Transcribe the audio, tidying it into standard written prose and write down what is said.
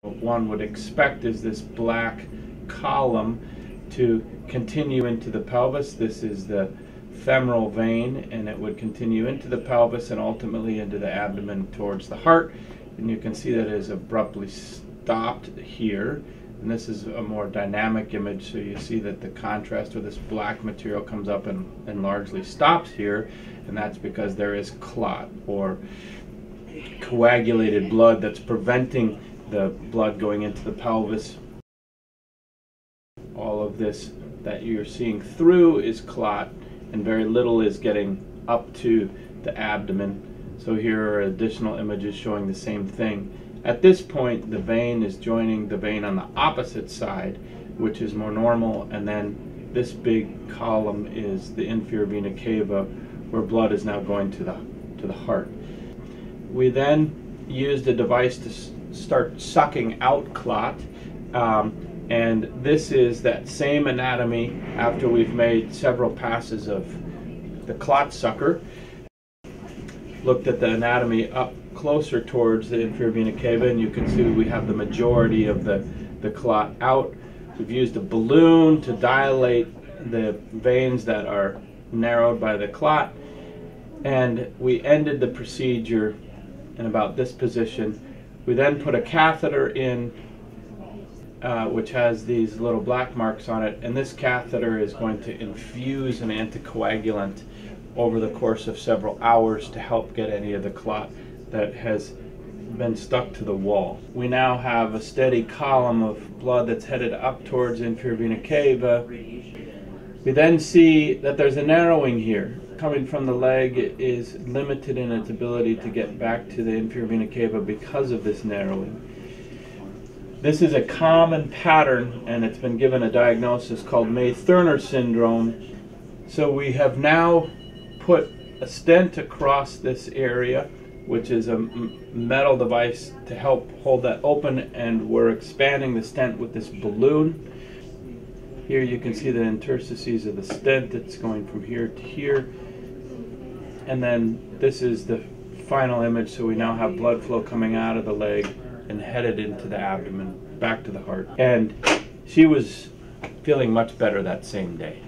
What one would expect is this black column to continue into the pelvis. This is the femoral vein, and it would continue into the pelvis and ultimately into the abdomen towards the heart. And you can see that it is abruptly stopped here. And this is a more dynamic image, so you see that the contrast with this black material comes up and largely stops here, and that's because there is clot or coagulated blood that's preventing the blood going into the pelvis. All of this that you're seeing through is clot, and very little is getting up to the abdomen. So here are additional images showing the same thing. At this point, the vein is joining the vein on the opposite side, which is more normal, and then this big column is the inferior vena cava, where blood is now going to the heart. We then used a device to start sucking out clot, and this is that same anatomy after we've made several passes of the clot sucker. Looked at the anatomy up closer towards the inferior vena cava, and you can see we have the majority of the clot out. We've used a balloon to dilate the veins that are narrowed by the clot, and we ended the procedure in about this position. We then put a catheter in, which has these little black marks on it, and this catheter is going to infuse an anticoagulant over the course of several hours to help get any of the clot that has been stuck to the wall. We now have a steady column of blood that's headed up towards inferior vena cava. We then see that there's a narrowing here. Coming from the leg is limited in its ability to get back to the inferior vena cava because of this narrowing. This is a common pattern, and it's been given a diagnosis called May-Thurner syndrome. So we have now put a stent across this area, which is a metal device to help hold that open, and we're expanding the stent with this balloon. Here you can see the interstices of the stent. It's going from here to here. And then this is the final image, so we now have blood flow coming out of the leg and headed into the abdomen, back to the heart. And she was feeling much better that same day.